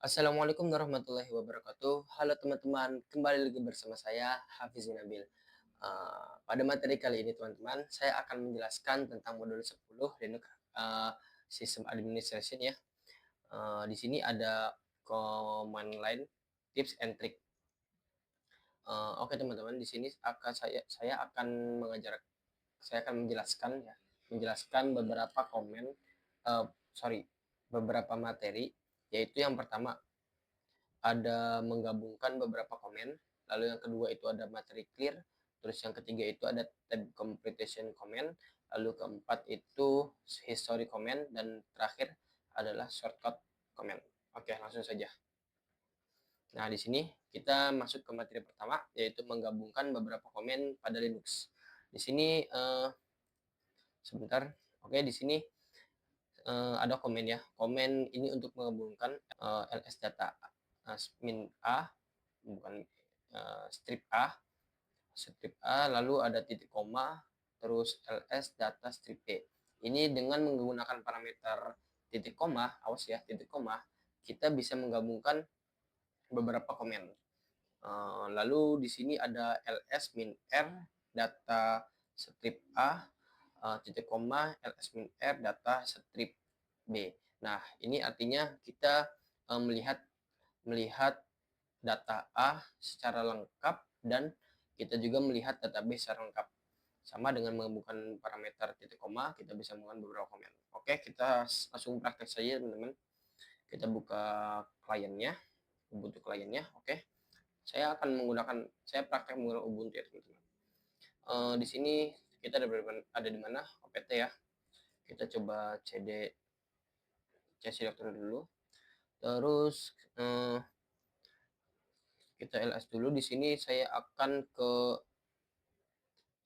Assalamualaikum warahmatullahi wabarakatuh. Halo teman-teman, kembali lagi bersama saya Hafiz Nabil. Pada materi kali ini teman-teman, saya akan menjelaskan tentang modul 10 Linux System Administration ya. Di sini ada command line, tips and trick. Oke teman-teman, di sini saya akan saya akan menjelaskan beberapa beberapa materi, yaitu yang pertama ada menggabungkan beberapa komen, lalu yang kedua itu ada materi clear, terus yang ketiga itu ada tab computation comment, lalu keempat itu history comment, dan terakhir adalah shortcut comment. Oke, langsung saja. Nah, di sini kita masuk ke materi pertama, yaitu menggabungkan beberapa komen pada Linux. Di sini sebentar. Oke, di sini ada komen ya. Komen ini untuk menggabungkan ls data min a, bukan strip A, lalu ada titik koma, terus ls data strip B. Ini dengan menggunakan parameter titik koma, awas ya, titik koma, kita bisa menggabungkan beberapa komen. Lalu di sini ada ls min r data strip A, titik koma, ls min r data strip B. Nah, ini artinya kita melihat data A secara lengkap, dan kita juga melihat data B secara lengkap. Sama dengan menggabungkan parameter titik koma, kita bisa menggunakan beberapa komen. Oke, kita langsung praktek saja teman-teman. Kita buka kliennya, Ubuntu kliennya. Oke, saya praktek menggunakan Ubuntu ya teman-teman. Di sini kita ada di mana? OPT ya. Kita coba cd directory dulu. Terus kita ls dulu. Di sini saya akan ke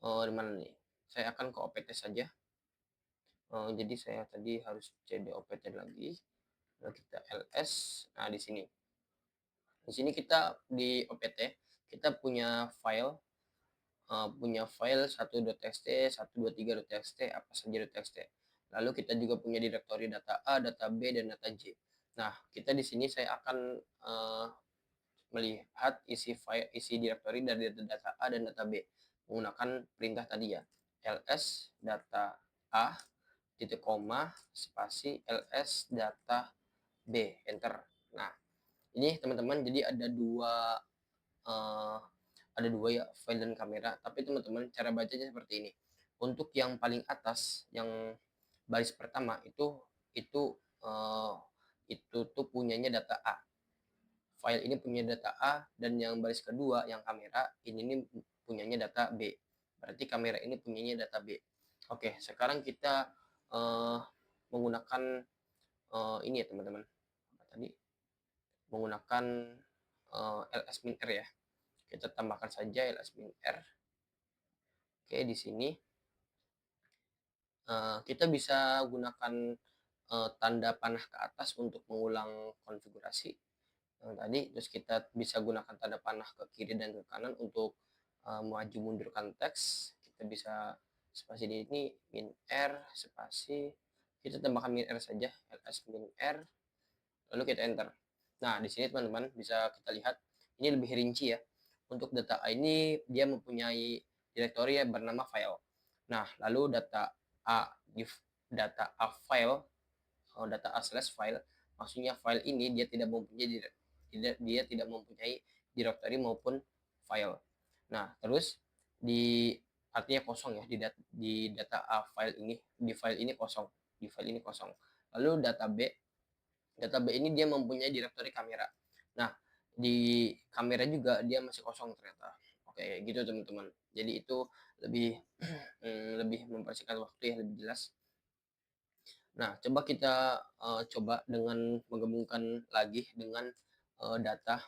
di mana nih? Saya akan ke OPT saja. Jadi saya tadi harus cd OPT lagi. Lalu kita ls. Nah, di sini. Di sini kita di OPT kita punya file 1.txt, 123.txt, apa saja .txt. Lalu kita juga punya direktori data A, data B, dan data J. Nah, kita di sini saya akan melihat isi direktori dari data A dan data B menggunakan perintah tadi ya, ls data A titik koma spasi ls data B, enter. Nah, ini teman-teman, jadi uh, ada dua ya, file dan kamera. Tapi teman-teman, cara bacanya seperti ini. Untuk yang paling atas, yang baris pertama itu uh, itu tuh punyanya data A. File ini punya data A, dan yang baris kedua yang kamera ini nih punyanya data B. Berarti kamera ini punyanya data B. Oke, sekarang kita menggunakan ini ya teman-teman. Tadi menggunakan ls min r ya. Kita tambahkan saja ls min r. Oke, di sini kita bisa gunakan tanda panah ke atas untuk mengulang konfigurasi yang tadi. Terus kita bisa gunakan tanda panah ke kiri dan ke kanan untuk maju mundurkan teks. Kita bisa spasi di ini min r spasi, kita tambahkan min r saja, ls min r, lalu kita enter. Nah, di sini teman-teman bisa kita lihat ini lebih rinci ya. Untuk data A ini dia mempunyai direktori yang bernama file. Nah, lalu data A file, data A slash file, maksudnya file ini dia tidak mempunyai directory maupun file. Nah, terus artinya kosong ya, di data A file ini, di file ini kosong, Lalu data B ini dia mempunyai directory kamera. Nah, di kamera juga dia masih kosong ternyata. Oke, gitu teman-teman. Jadi itu lebih lebih mempersingkat waktu ya, lebih jelas. Nah, coba kita coba dengan menggabungkan lagi dengan data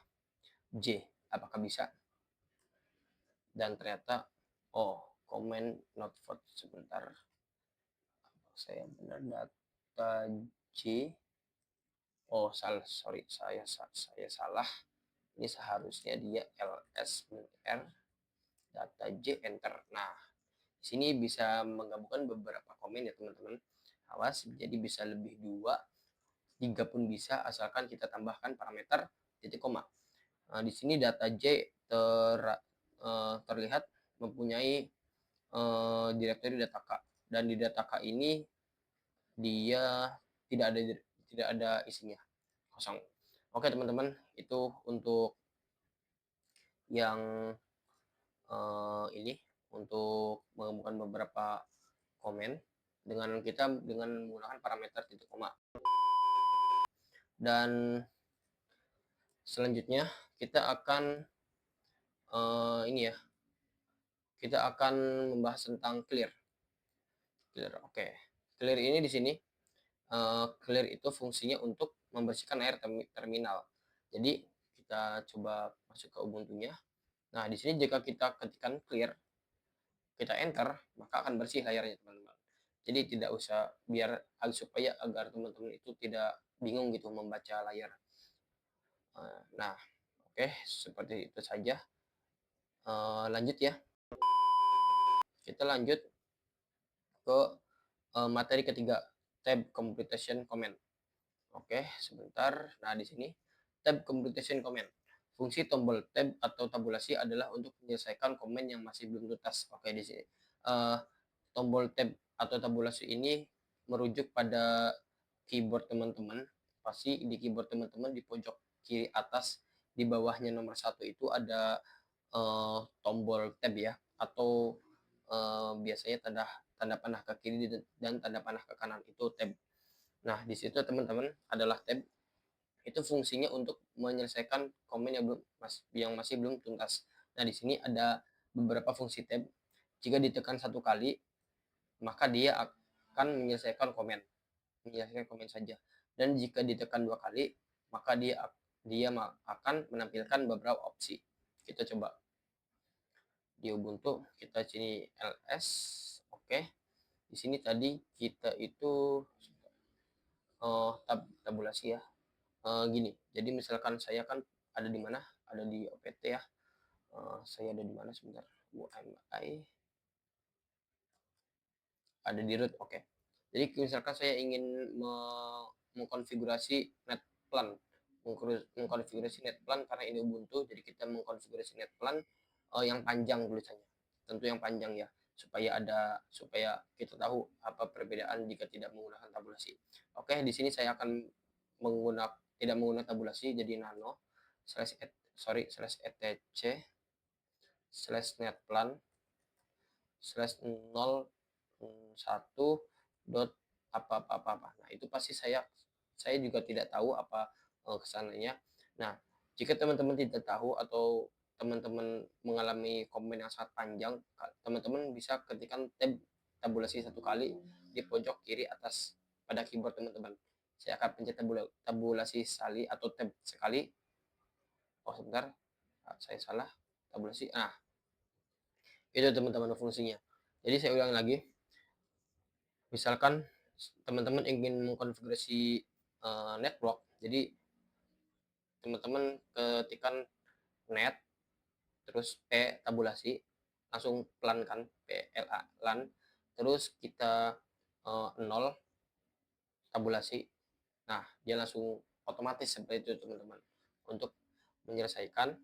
J. Apakah bisa? Dan ternyata, comment not found. Sebentar. Saya benar, data J. Oh, salah. Sorry, saya salah. Ini seharusnya dia ls min r data J, enter. Nah, di sini bisa menggabungkan beberapa komen ya teman-teman. Awas, jadi bisa lebih dua. 3 pun bisa asalkan kita tambahkan parameter titik koma. Nah, di sini data J terlihat mempunyai direktori data K, dan di data K ini dia tidak ada isinya, kosong. Oke teman-teman, itu untuk yang ini untuk mengemukakan beberapa komen dengan menggunakan parameter titik koma. Dan selanjutnya kita akan ini ya, kita akan membahas tentang clear. Oke. Clear ini di sini clear itu fungsinya untuk membersihkan air terminal. Jadi kita coba masuk ke Ubuntu-nya. Nah, di sini jika kita ketikkan clear, kita enter, maka akan bersih layarnya, teman-teman. Jadi tidak usah, supaya agar teman-teman itu tidak bingung gitu membaca layar. Nah, oke, seperti itu saja. Lanjut ya. Kita lanjut ke materi ketiga, tab computation comment. Oke, sebentar. Nah, di sini tab computation comment. Fungsi tombol tab atau tabulasi adalah untuk menyelesaikan komen yang masih belum tuntas. Oke, di sini tombol tab atau tabulasi ini merujuk pada keyboard teman-teman. Pasti di keyboard teman-teman di pojok kiri atas di bawahnya nomor 1 itu ada tombol tab ya, atau biasanya tanda panah ke kiri dan tanda panah ke kanan itu tab. Nah, di situ teman-teman adalah tab. Itu fungsinya untuk menyelesaikan komen yang masih belum tuntas. Nah, di sini ada beberapa fungsi tab. Jika ditekan 1 kali, maka dia akan menyelesaikan komen saja. Dan jika ditekan 2 kali, maka dia akan menampilkan beberapa opsi. Kita coba di Ubuntu, kita sini ls. Oke. Di sini tadi kita itu tabulasi ya. Gini, jadi misalkan saya kan ada di mana? Ada di OPT ya. Saya ada di mana sebentar? UMI ada di root. Oke. Jadi misalkan saya ingin mengkonfigurasi net plan, karena ini Ubuntu, jadi kita mengkonfigurasi net plan yang panjang tulisannya. Tentu yang panjang ya, supaya kita tahu apa perbedaan jika tidak menggunakan tabulasi. Oke, di sini saya akan tidak menggunakan tabulasi, jadi nano /etc /netplan /01 dot apa. Nah, itu pasti saya juga tidak tahu apa kesananya. Nah, jika teman-teman tidak tahu atau teman-teman mengalami komen yang sangat panjang, teman-teman bisa ketikkan tabulasi 1 kali di pojok kiri atas pada keyboard teman-teman. Saya akan pencet tabulasi sekali atau tab sekali. Oh, sebentar, saya salah. Tabulasi. Nah, itu teman-teman fungsinya. Jadi saya ulang lagi. Misalkan teman-teman ingin mengkonfigurasi network, jadi teman-teman ketikkan net terus P tabulasi, langsung plan kan, PLA LAN, terus kita 0 tabulasi. Nah, dia langsung otomatis seperti itu teman-teman, untuk menyelesaikan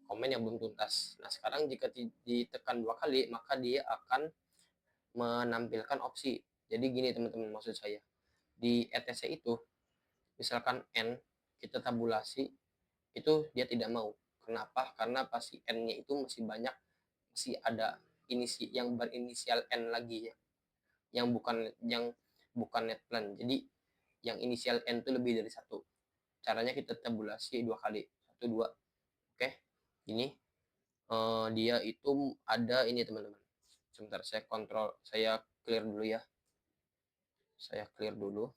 komen yang belum tuntas. Nah, sekarang jika ditekan 2 kali, maka dia akan menampilkan opsi. Jadi gini teman-teman, maksud saya, di etc itu misalkan n kita tabulasi, itu dia tidak mau. Kenapa? Karena pasti n-nya itu masih banyak, masih ada yang berinisial n lagi ya, yang bukan net plan. Jadi yang inisial n itu lebih dari 1. Caranya kita tabulasi 2 kali, 1 2. Oke, ini dia itu ada ini teman-teman. Sebentar, saya clear dulu ya. Saya clear dulu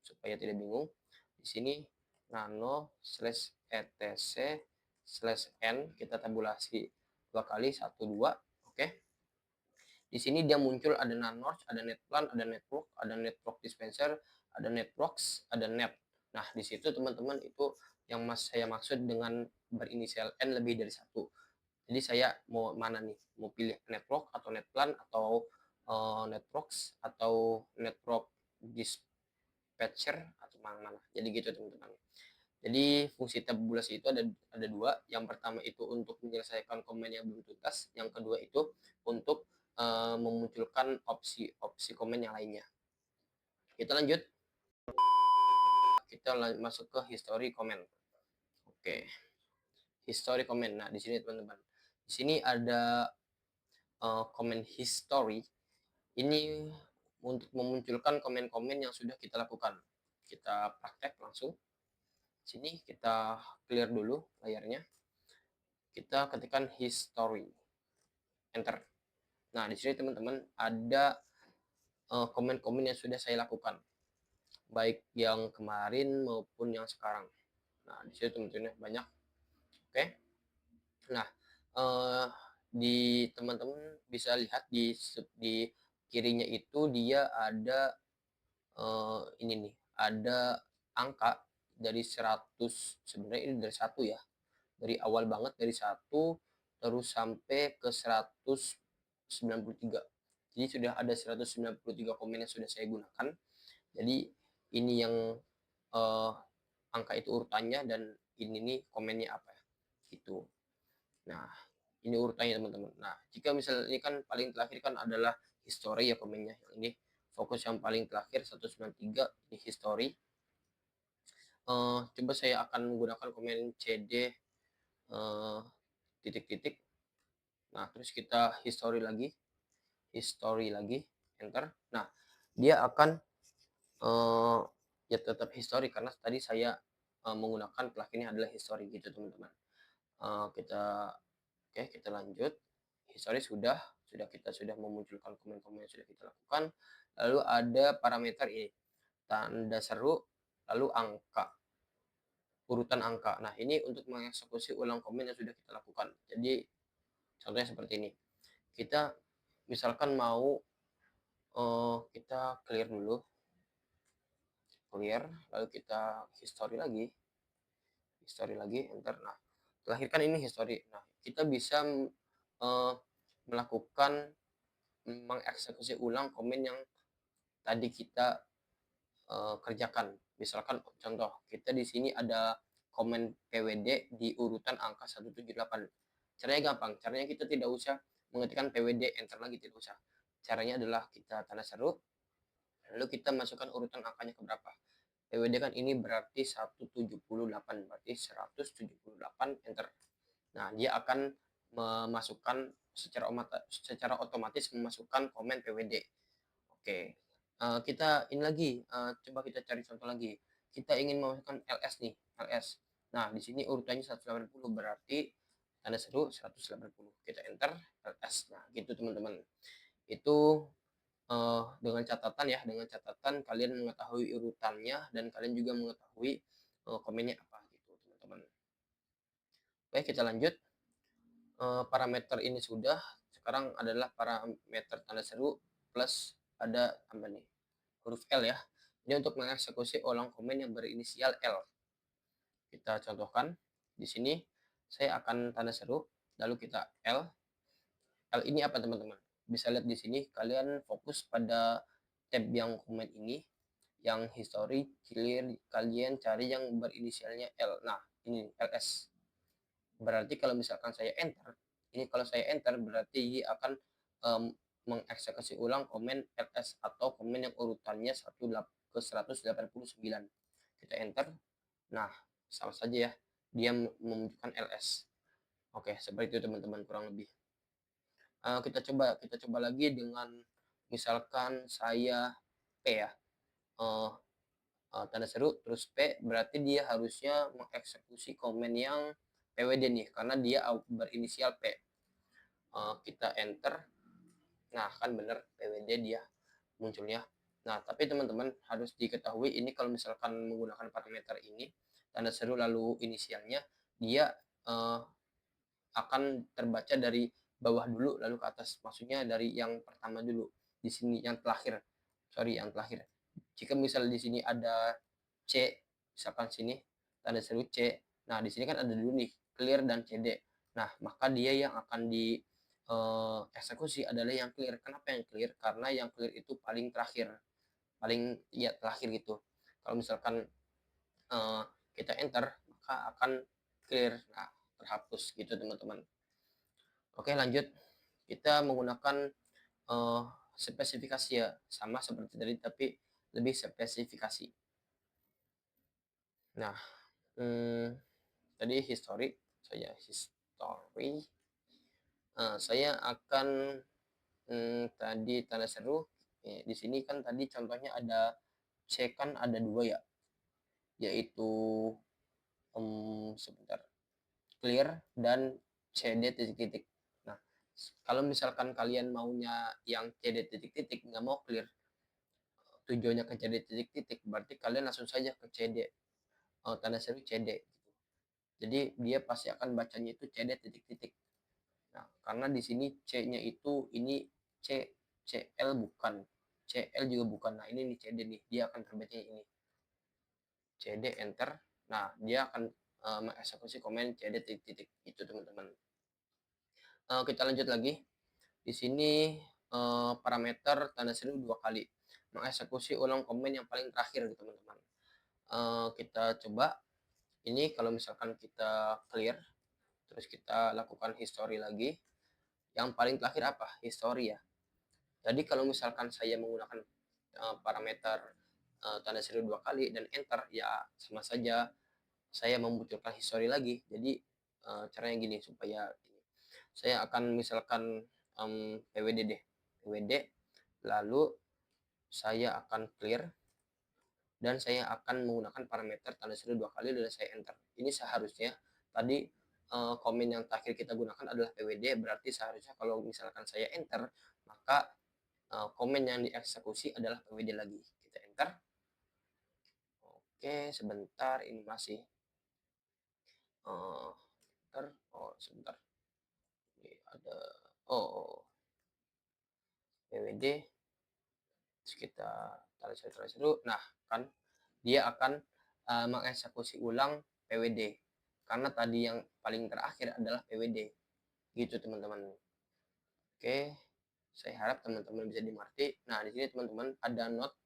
supaya tidak bingung. Di sini nano /etc/n kita tabulasi 2 kali, 1 2. Oke. Di sini dia muncul ada nanos, ada netplan, ada network, ada network dispenser, ada networks, ada net. Nah, di situ teman-teman itu yang saya maksud dengan berinisial n lebih dari 1. Jadi saya mau mana nih? Mau pilih network atau netplan atau networks atau network dispatcher atau kemana-mana. Jadi gitu teman-teman. Jadi fungsi tabulasi itu ada dua. Yang pertama itu untuk menyelesaikan komen yang belum tuntas. Yang kedua itu untuk memunculkan opsi komen yang lainnya. Kita lanjut. Kita masuk ke history comment. Oke, history comment. Nah, di sini teman-teman. Di sini ada comment history. Ini untuk memunculkan komen-komen yang sudah kita lakukan. Kita praktek langsung. Sini kita clear dulu layarnya. Kita ketikkan history. Enter. Nah, di sini teman-teman ada komen-komen yang sudah saya lakukan. Baik yang kemarin maupun yang sekarang. Nah, di sini teman-teman banyak. Oke. Nah, di teman-teman bisa lihat di kirinya itu dia ada ini nih, ada angka dari 100, sebenarnya ini dari 1 ya. Dari awal banget dari 1 terus sampai ke 193. Jadi sudah ada 193 komen yang sudah saya gunakan. Jadi ini yang angka itu urutannya dan ini nih komennya apa ya. Gitu. Nah, ini urutannya teman-teman. Nah, jika misalnya ini kan paling terakhir kan adalah history ya komennya. Yang ini fokus yang paling terakhir 193 ini history. Coba saya akan menggunakan komen CD titik-titik. Nah, terus kita history lagi, enter. Nah, dia akan ya tetap history karena tadi saya menggunakan pluginnya adalah history gitu teman-teman. Kita lanjut. History kita sudah memunculkan komen-komen yang sudah kita lakukan. Lalu ada parameter ini, tanda seru, lalu angka, urutan angka. Nah, ini untuk mengeksekusi ulang komen yang sudah kita lakukan. Jadi contohnya seperti ini. Kita misalkan mau kita clear dulu, lalu kita history lagi, enter. Nah, terakhir kan ini history. Nah, kita bisa melakukan mengeksekusi ulang komen yang tadi kita kerjakan. Misalkan contoh, kita di sini ada komen PWD di urutan angka 178. Caranya gampang. Caranya kita tidak usah mengetikkan PWD enter lagi, tidak usah. Caranya adalah kita tanda seru, lalu kita masukkan urutan angkanya ke berapa. PWD kan ini berarti 178, berarti 178 enter. Nah, dia akan memasukkan secara otomatis memasukkan komen PWD. Oke. Kita ini lagi, coba kita cari contoh lagi. Kita ingin memasukkan LS nih, LS. Nah, di sini urutannya 180 berarti tanda seru 180. Kita enter LS. Nah, gitu teman-teman. Itu dengan catatan kalian mengetahui urutannya dan kalian juga mengetahui komennya apa gitu teman-teman. Oke, kita lanjut. Parameter ini sudah. Sekarang adalah parameter tanda seru plus ada tambah nih huruf L ya. Ini untuk mengeksekusi ulang komen yang berinisial L. Kita contohkan di sini. Saya akan tanda seru, lalu kita L. L ini apa teman-teman? Bisa lihat di sini, kalian fokus pada tab yang komen ini, yang history, kalian cari yang berinisialnya L. Nah, ini LS. Berarti kalau misalkan saya enter, ini kalau saya enter berarti akan mengeksekusi ulang komen LS atau komen yang urutannya 1 ke 189. Kita enter. Nah, sama saja ya, dia menunjukkan LS. Oke, seperti itu teman-teman kurang lebih. Kita coba lagi dengan misalkan saya P ya. Tanda seru terus P, berarti dia harusnya mengeksekusi komen yang PWD nih karena dia berinisial P. Kita enter. Nah, kan bener PWD dia munculnya. Nah, tapi teman-teman harus diketahui ini kalau misalkan menggunakan parameter ini tanda seru lalu inisialnya, dia akan terbaca dari bawah dulu lalu ke atas. Maksudnya dari yang pertama dulu. Di sini yang terakhir. Yang terakhir. Jika misal di sini ada C, misalkan sini tanda seru C. Nah, di sini kan ada dulu nih clear dan CD. Nah, maka dia yang akan di eksekusi adalah yang clear. Kenapa yang clear? Karena yang clear itu paling terakhir. Paling ya terakhir gitu. Kalau misalkan kita enter, maka akan clear, nah terhapus gitu teman-teman. Oke lanjut, kita menggunakan uh, spesifikasi ya, sama seperti tadi tapi lebih spesifikasi. Nah, tadi history, saya akan tadi tanda seru. Di sini kan tadi contohnya ada C kan ada 2 ya, yaitu sebentar, clear dan CD titik-titik. Nah, kalau misalkan kalian maunya yang CD titik-titik, nggak mau clear, tujuannya ke CD titik-titik, berarti kalian langsung saja ke CD, tanda seru CD. Jadi dia pasti akan bacanya itu CD titik-titik. Nah, karena di sini C-nya itu ini C, CL bukan, CL juga bukan. Nah, ini nih CD nih, dia akan terbacanya ini. CD enter. Nah, dia akan mengeksekusi komen CD titik-titik itu teman-teman. Kita lanjut lagi. Di sini parameter tanda seru 2 kali. Mengeksekusi ulang komen yang paling terakhir teman-teman. Kita coba ini kalau misalkan kita clear, terus kita lakukan history lagi. Yang paling terakhir apa? History ya. Jadi kalau misalkan saya menggunakan parameter tanda seru 2 kali dan enter, ya sama saja saya memunculkan history lagi. Jadi caranya gini, supaya saya akan misalkan PWD deh, PWD, lalu saya akan clear dan saya akan menggunakan parameter tanda seru 2 kali dan saya enter. Ini seharusnya tadi komen yang terakhir kita gunakan adalah PWD, berarti seharusnya kalau misalkan saya enter, maka komen yang dieksekusi adalah PWD lagi. Kita enter. Oke, sebentar, ini masih sebentar. Ini ada PWD, terus kita tarik seru. Nah, kan dia akan mengeksekusi ulang PWD karena tadi yang paling terakhir adalah PWD. Gitu teman-teman. Oke, saya harap teman-teman bisa dimengerti. Nah, di sini teman-teman ada note,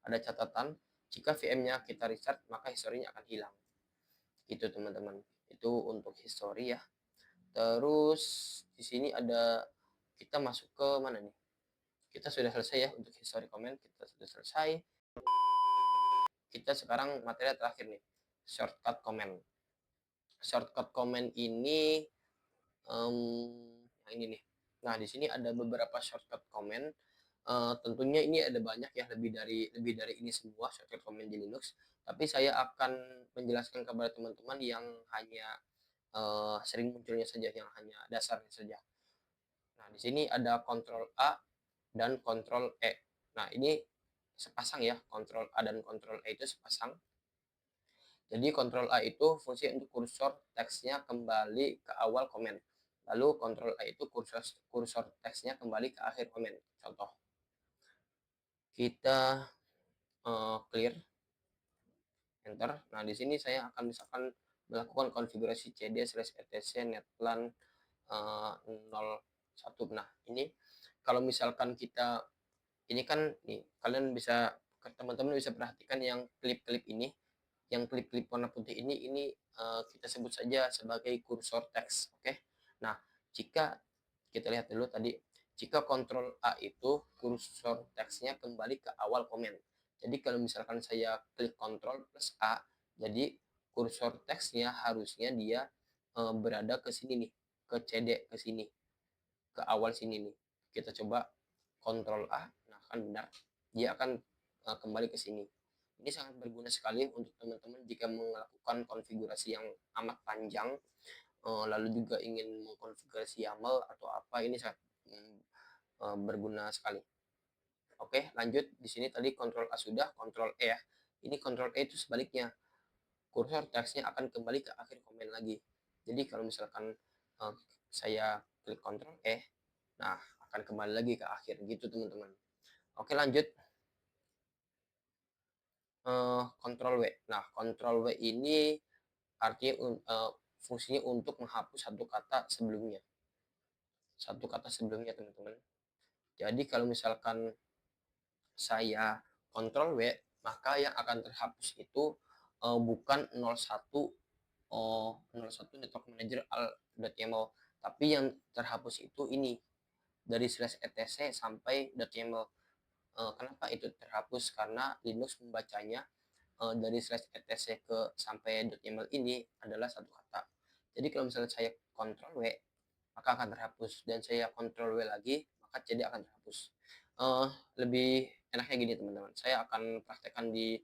ada catatan, jika VM-nya kita restart maka historinya akan hilang. Gitu teman-teman. Itu untuk history ya. Terus di sini ada, kita masuk ke mana nih? Kita sudah selesai ya untuk history comment, kita sudah selesai. Kita sekarang materi terakhir nih, shortcut comment. Shortcut comment ini yang ini nih. Nah, di sini ada beberapa shortcut comment. Tentunya ini ada banyak ya, lebih dari ini semua shortcut comment di Linux. Tapi saya akan menjelaskan kepada teman-teman yang hanya sering munculnya saja, yang hanya dasarnya saja. Nah, di sini ada Ctrl A dan Ctrl E. Nah, ini sepasang ya, Ctrl A dan Ctrl E itu sepasang. Jadi Ctrl A itu fungsi untuk kursor teksnya kembali ke awal komen. Lalu Ctrl A itu kursor teksnya kembali ke akhir komen. Contoh. Kita clear, enter. Nah, di sini saya akan misalkan melakukan konfigurasi cd/etc netplan 01. Nah, ini kalau misalkan kita, ini kan nih, kalian bisa, teman-teman bisa perhatikan yang klip-klip ini, yang klip-klip warna putih ini kita sebut saja sebagai kursor teks. Oke. Nah, jika kita lihat dulu tadi, jika Ctrl A itu kursor teksnya kembali ke awal komen. Jadi kalau misalkan saya klik Ctrl plus A, jadi kursor teksnya harusnya dia berada ke sini nih, ke CD, ke sini, ke awal sini nih. Kita coba Ctrl A, nah kan benar, dia akan kembali ke sini. Ini sangat berguna sekali untuk teman-teman jika melakukan konfigurasi yang amat panjang, lalu juga ingin mengkonfigurasi YAML atau apa, ini sangat berguna sekali. Oke, lanjut. Di sini tadi Ctrl A sudah, Ctrl E ya. Ini Ctrl E itu sebaliknya. Kursor teksnya akan kembali ke akhir komen lagi. Jadi kalau misalkan saya klik Ctrl E, nah akan kembali lagi ke akhir gitu teman-teman. Oke, lanjut. Ctrl W. Nah, Ctrl W ini artinya fungsinya untuk menghapus satu kata sebelumnya. Satu kata sebelumnya, teman-teman. Jadi kalau misalkan saya Ctrl W, maka yang akan terhapus itu bukan 01 01 network manager al.yaml, tapi yang terhapus itu ini dari /etc sampai .yaml. Kenapa itu terhapus? Karena Linux membacanya dari /etc ke sampai .yaml ini adalah satu kata. Jadi kalau misalnya saya Ctrl W, maka akan terhapus, dan saya Ctrl W lagi, maka CD akan terhapus. Lebih enaknya gini teman-teman, saya akan praktekkan di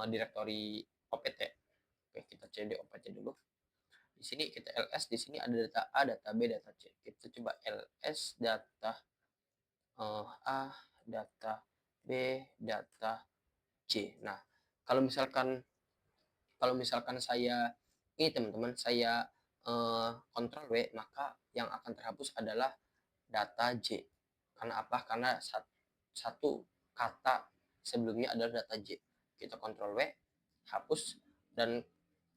direktori opt. Oke, kita cd opt dulu. Di sini kita ls, di sini ada data A, data B, data C. Kita coba ls data A, data B, data C. Nah, kalau misalkan saya ini teman-teman, saya Ctrl W, maka yang akan terhapus adalah data J. Karena apa? Karena satu kata sebelumnya adalah data J. Kita Ctrl W, hapus, dan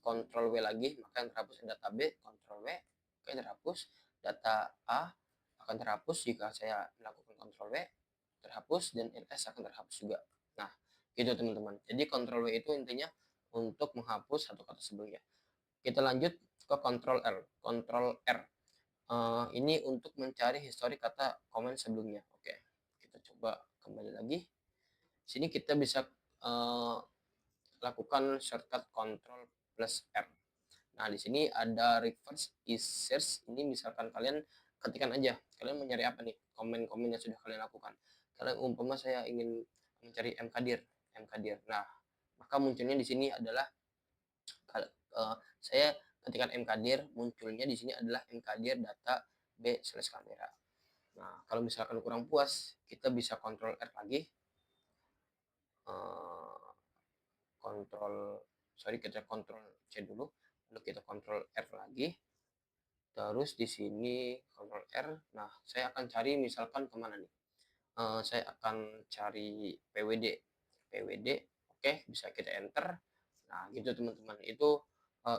Ctrl W lagi, maka yang terhapus data B, Ctrl W, oke, terhapus. Data A akan terhapus jika saya melakukan Ctrl W, terhapus, dan ls akan terhapus juga. Nah, gitu teman-teman. Jadi Ctrl W itu intinya untuk menghapus satu kata sebelumnya. Kita lanjut ke Ctrl R. Ctrl R. Ini untuk mencari histori kata komen sebelumnya. Oke, kita coba kembali lagi. Sini kita bisa lakukan shortcut Ctrl plus R. Nah, di sini ada reverse search. Ini misalkan kalian ketikkan aja, kalian mencari apa nih, komen-komen yang sudah kalian lakukan. Kalian umpama saya ingin mencari mkdir. Nah, maka munculnya di sini adalah saya ketikkan mkdir, munculnya di sini adalah mkdir data b/kamera. Nah, kalau misalkan kurang puas, kita bisa Ctrl R lagi. Kita Ctrl C dulu, lalu kita Ctrl R lagi. Terus di sini Ctrl R. Nah, saya akan cari misalkan kemana nih? Saya akan cari PWD. Oke, bisa kita enter. Nah, gitu teman-teman. Itu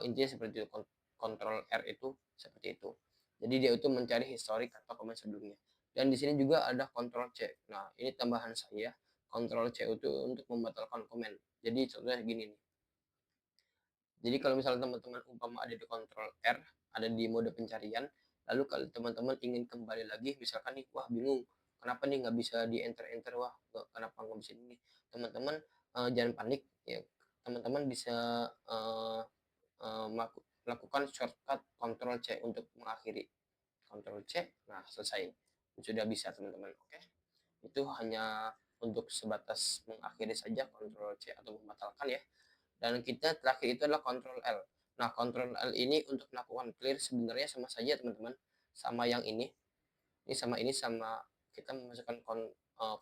intinya seperti itu. Ctrl R itu seperti itu. Jadi dia itu mencari historik atau komen sebelumnya. Dan di sini juga ada Ctrl C. Nah, ini tambahan saya. Ctrl C itu untuk membatalkan komen. Jadi contohnya gini nih. Jadi kalau misalnya teman-teman umpama ada di Ctrl R, ada di mode pencarian, lalu kalau teman-teman ingin kembali lagi, misalkan nih, wah bingung, kenapa nih nggak bisa di enter, wah kenapa nggak bisa ini, teman-teman jangan panik, ya teman-teman bisa melakukan shortcut Ctrl C untuk mengakhiri. Ctrl C, nah selesai, sudah bisa teman-teman. Oke, itu hanya untuk sebatas mengakhiri saja Ctrl C atau membatalkan ya. Dan kita terakhir itu adalah Ctrl L. Nah, Ctrl L ini untuk melakukan clear sebenarnya sama saja teman-teman, sama yang ini sama kita memasukkan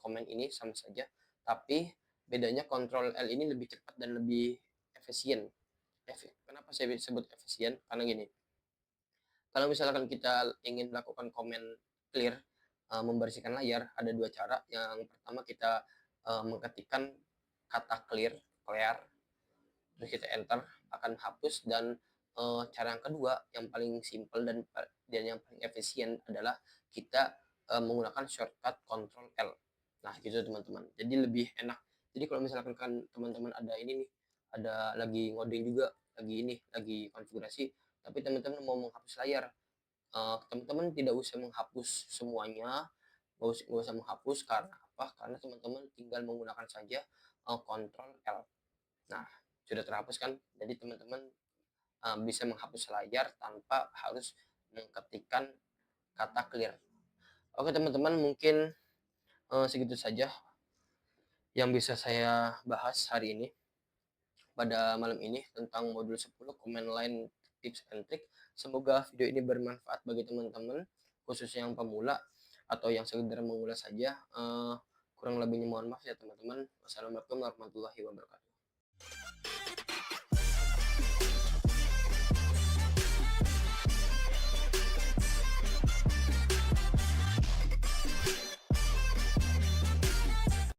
komen ini sama saja, tapi bedanya Ctrl L ini lebih cepat dan lebih efisien. Kenapa saya sebut efisien? Karena gini, kalau misalkan kita ingin melakukan komen clear, membersihkan layar, ada dua cara. Yang pertama kita mengetikkan kata clear, terus kita enter, akan hapus. Dan cara yang kedua yang paling simple dan yang paling efisien adalah kita menggunakan shortcut Ctrl L. Nah, gitu teman-teman. Jadi lebih enak. Jadi kalau misalkan kan teman-teman ada ini nih, ada lagi ngoding juga, lagi konfigurasi, tapi teman-teman mau menghapus layar, teman-teman tidak usah menghapus semuanya, nggak usah menghapus. Karena apa? Karena teman-teman tinggal menggunakan saja Ctrl L. Nah, sudah terhapus kan? Jadi teman-teman bisa menghapus layar tanpa harus mengetikkan kata clear. Oke teman-teman, mungkin segitu saja yang bisa saya bahas hari ini pada malam ini tentang modul 10 command line tips and trick. Semoga video ini bermanfaat bagi teman-teman, khususnya yang pemula atau yang sekedar mengulas saja. Kurang lebihnya mohon maaf ya teman-teman. Wassalamualaikum warahmatullahi wabarakatuh.